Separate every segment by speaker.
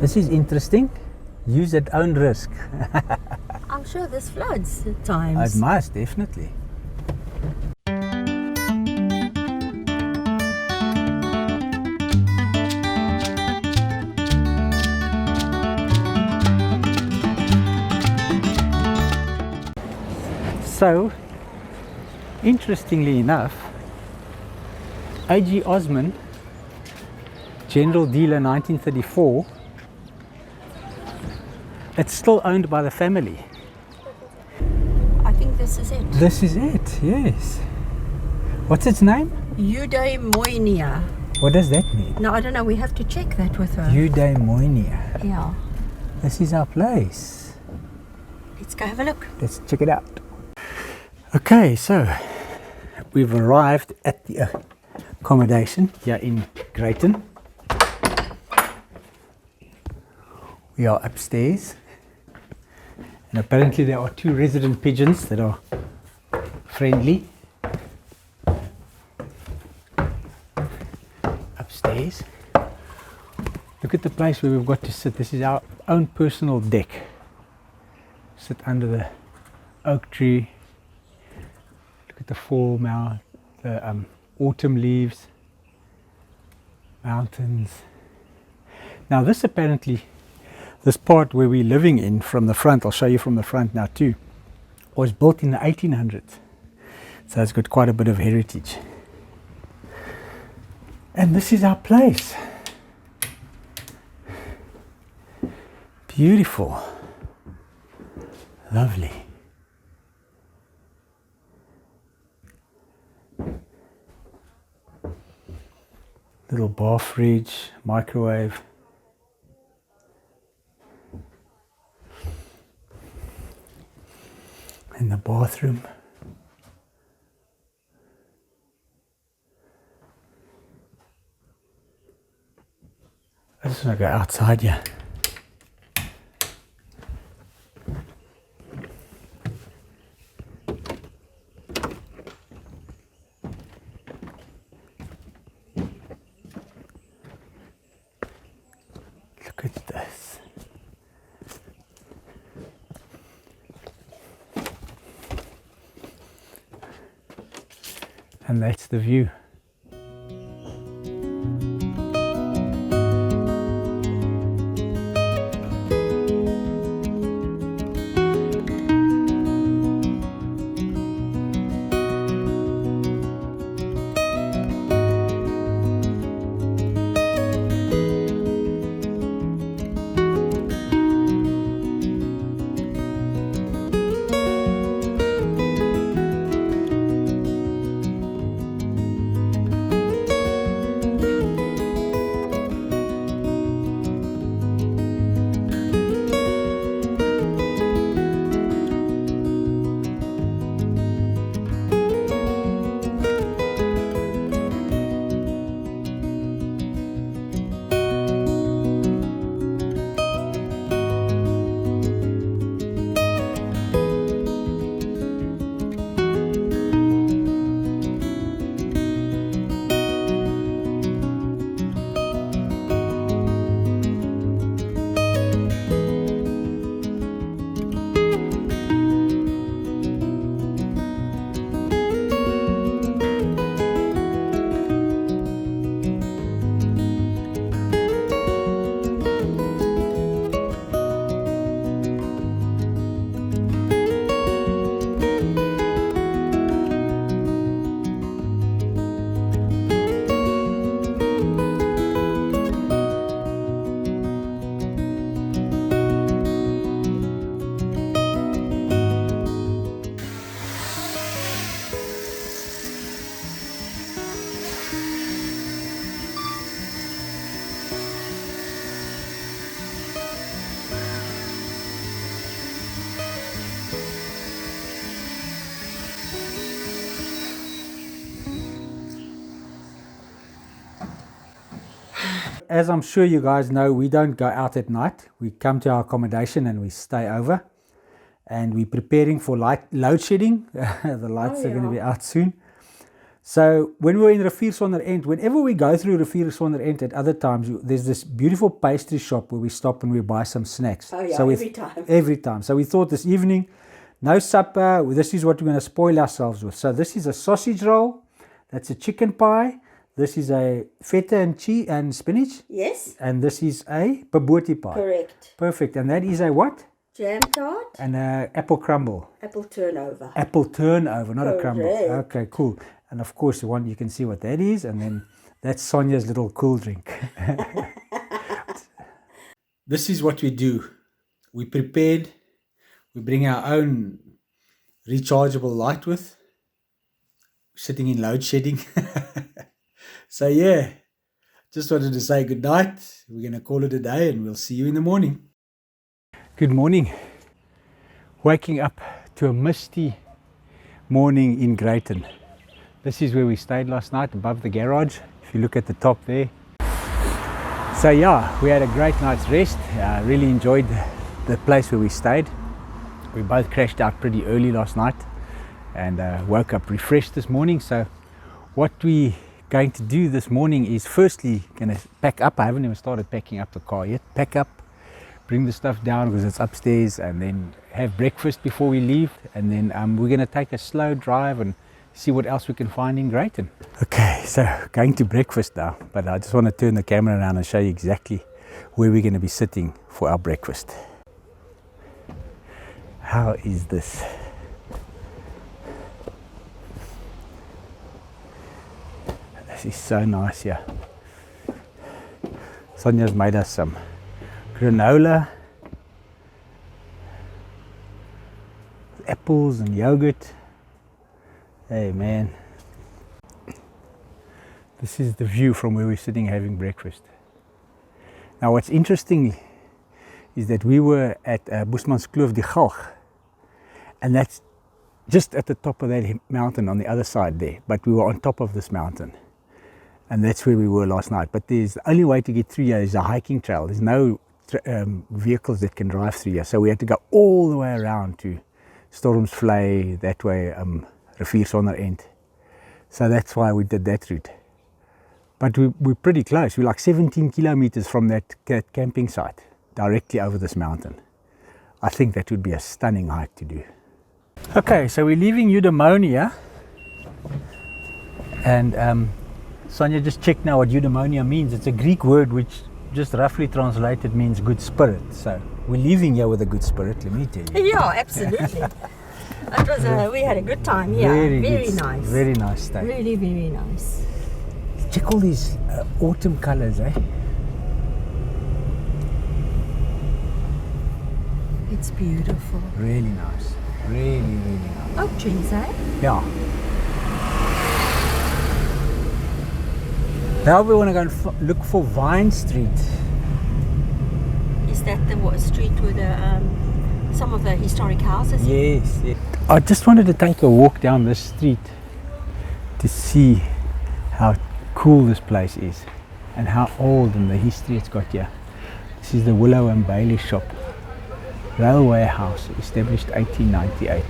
Speaker 1: This is interesting. Use at own risk.
Speaker 2: I'm sure this floods at times.
Speaker 1: It must, definitely. So, interestingly enough, A.G. Osman, General Dealer 1934, it's still owned by the family.
Speaker 2: I think this is it.
Speaker 1: This is it, yes. What's its name?
Speaker 2: Eudaimonia.
Speaker 1: What does that mean?
Speaker 2: No, I don't know. We have to check that with her.
Speaker 1: Eudaimonia.
Speaker 2: Yeah.
Speaker 1: This is our place.
Speaker 2: Let's go have a look.
Speaker 1: Let's check it out. Okay, so we've arrived at the accommodation here in Greyton. We are upstairs, and apparently there are 2 resident pigeons that are friendly. Upstairs. Look at the place where we've got to sit. This is our own personal deck. Sit under the oak tree. Look at the fall now, the autumn leaves, mountains. Now this apparently, this part where we're living in from the front, I'll show you from the front now too, was built in the 1800s. So it's got quite a bit of heritage. And this is our place. Beautiful. Lovely. Little bar fridge, microwave. In the bathroom. I just want to go outside here. Look at this. And that's the view. As I'm sure you guys know, we don't go out at night. We come to our accommodation and we stay over. And we're preparing for load shedding. The lights are going to be out soon. So when we were in Riviersonderend, whenever we go through Riviersonderend at other times, there's this beautiful pastry shop where we stop and we buy some snacks.
Speaker 2: Oh yeah,
Speaker 1: so
Speaker 2: every time.
Speaker 1: Every time. So we thought this evening, no supper, this is what we're going to spoil ourselves with. So this is a sausage roll, that's a chicken pie, this is a feta and cheese and spinach,
Speaker 2: Yes,
Speaker 1: and this is a bobotie pie.
Speaker 2: correct.
Speaker 1: Perfect. And that is a what?
Speaker 2: Jam tart,
Speaker 1: And a apple crumble.
Speaker 2: apple turnover.
Speaker 1: Apple turnover, not a crumble.
Speaker 2: Correct.
Speaker 1: Okay, cool. And of course, the one you can see what that is, and then that's Sonia's little cool drink. This is what we do. We prepared. We bring our own rechargeable light with. Sitting in load shedding. So yeah, just wanted to say good night. We're going to call it a day, and we'll see you in the morning. Good morning. Waking up to a misty morning in Greyton. This is where we stayed last night, above the garage, if you look at the top there. So yeah, we had a great night's rest. Really enjoyed the place where we stayed. We both crashed out pretty early last night and woke up refreshed this morning. So what we going to do this morning is firstly going to pack up. I haven't even started packing up the car yet. Pack up, bring the stuff down because it's upstairs, and then have breakfast before we leave, and then we're going to take a slow drive and see what else we can find in Greyton. Okay, so going to breakfast now, but I just want to turn the camera around and show you exactly where we're going to be sitting for our breakfast. How is this? This is so nice here. Sonia's made us some granola, apples and yogurt. Hey man, this is the view from where we're sitting having breakfast. Now what's interesting is that we were at Bushmanskloof die Galg, and that's just at the top of that mountain on the other side there, but we were on top of this mountain, and that's where we were last night. But there's the only way to get through here is a hiking trail. There's no vehicles that can drive through here, so we had to go all the way around to Stormsvlei, that way, Riviersonderend. So that's why we did that route. But we're pretty close. We're like 17 kilometers from that camping site, directly over this mountain. I think that would be a stunning hike to do. Okay, so we're leaving Eudaimonia, and Sonia just checked now what Eudaimonia means. It's a Greek word which just roughly translated means good spirit. So we're leaving here with a good spirit, let me tell you.
Speaker 2: Yeah, absolutely. It was we had a good time here. Very nice.
Speaker 1: Very nice stay.
Speaker 2: Really, very nice.
Speaker 1: Check all these autumn colors, eh?
Speaker 2: It's beautiful.
Speaker 1: Really nice. Really, really nice.
Speaker 2: Oak trees, eh?
Speaker 1: Yeah. Now we want to go and look for Vigne Street.
Speaker 2: Is that the street with some of the historic houses?
Speaker 1: Yes, yes. I just wanted to take a walk down this street to see how cool this place is and how old and the history it's got here. This is the Willow and Bailey shop. Railway house, established 1898.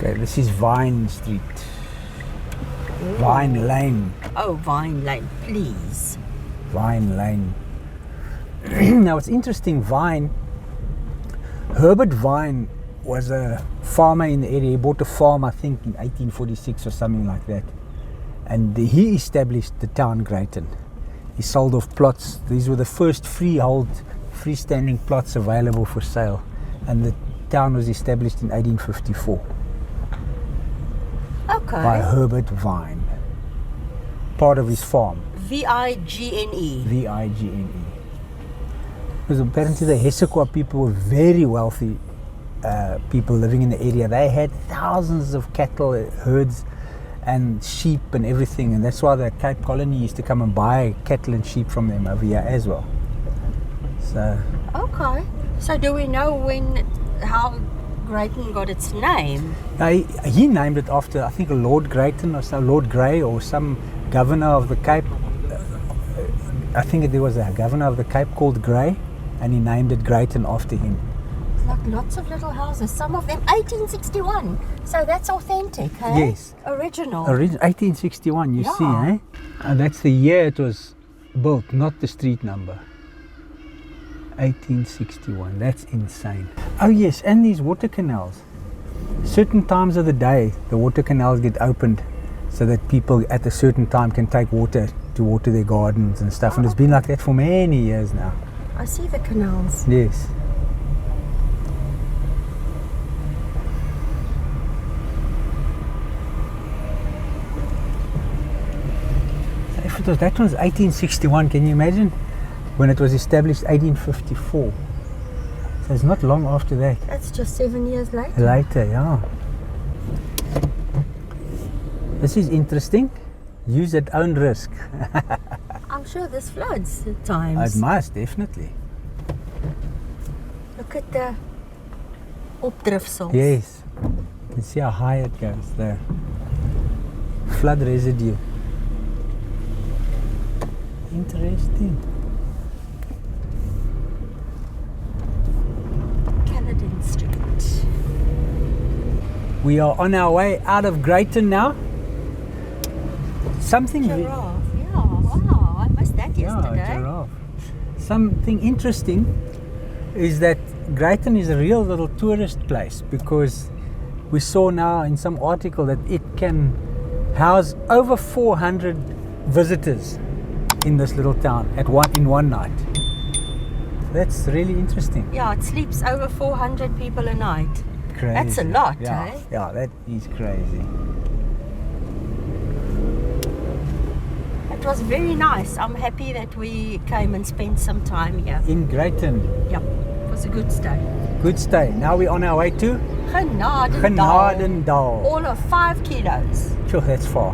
Speaker 1: Okay, this is Vigne Street.
Speaker 2: Ooh.
Speaker 1: Vigne Lane.
Speaker 2: Oh, Vigne Lane, please.
Speaker 1: Vigne Lane. Now it's interesting, Herbert Vigne was a farmer in the area. He bought a farm, I think, in 1846 or something like that. And he established the town Greyton. He sold off plots. These were the first freehold, freestanding plots available for sale. And town was established in 1854
Speaker 2: Okay.
Speaker 1: by Herbert Vigne, part of his farm.
Speaker 2: Vigne.
Speaker 1: Vigne. Because apparently the Hessequa people were very wealthy people living in the area. They had thousands of cattle herds and sheep and everything, and that's why the Cape Colony used to come and buy cattle and sheep from them over here as well. So
Speaker 2: Okay. So do we know how Greyton got its name?
Speaker 1: he named it after, I think, a Lord Greyton or some Lord Grey or some governor of the Cape. I think there was a governor of the Cape called Grey, and he named it Greyton after him.
Speaker 2: Like lots of little houses, some of them 1861. So that's authentic, hey?
Speaker 1: Yes.
Speaker 2: Original.
Speaker 1: 1861, you see,
Speaker 2: Yeah.
Speaker 1: eh? And that's the year it was built, not the street number. 1861, that's insane. Oh yes, and these water canals. Certain times of the day, the water canals get opened so that people at a certain time can take water to water their gardens and stuff. And it's been like that for many years now.
Speaker 2: I see the canals.
Speaker 1: Yes. So if it was, that was 1861, can you imagine? When it was established 1854. So it's not long after that.
Speaker 2: That's just 7 years later.
Speaker 1: Later, yeah. This is interesting. Use at own risk.
Speaker 2: I'm sure this floods at times.
Speaker 1: It must, definitely.
Speaker 2: Look at the opdrifsels.
Speaker 1: Yes. You can see how high it goes there. Flood residue. Interesting.
Speaker 2: Caledon Street.
Speaker 1: We are on our way out of Greyton now. Something
Speaker 2: Giraffe. Yeah, wow. I missed that yesterday.
Speaker 1: giraffe. Something interesting is that Greyton is a real little tourist place, because we saw now in some article that it can house over 400 visitors in this little town in one night. That's really interesting.
Speaker 2: Yeah, it sleeps over 400 people a night.
Speaker 1: Crazy.
Speaker 2: That's a lot,
Speaker 1: yeah,
Speaker 2: eh?
Speaker 1: Yeah, that is crazy.
Speaker 2: It was very nice. I'm happy that we came and spent some time here.
Speaker 1: In Greyton.
Speaker 2: Yep, it was a good stay.
Speaker 1: Good stay. Now we're on our way to
Speaker 2: Genadendal.
Speaker 1: Genadendal.
Speaker 2: All of 5 kilos.
Speaker 1: Sure, that's far.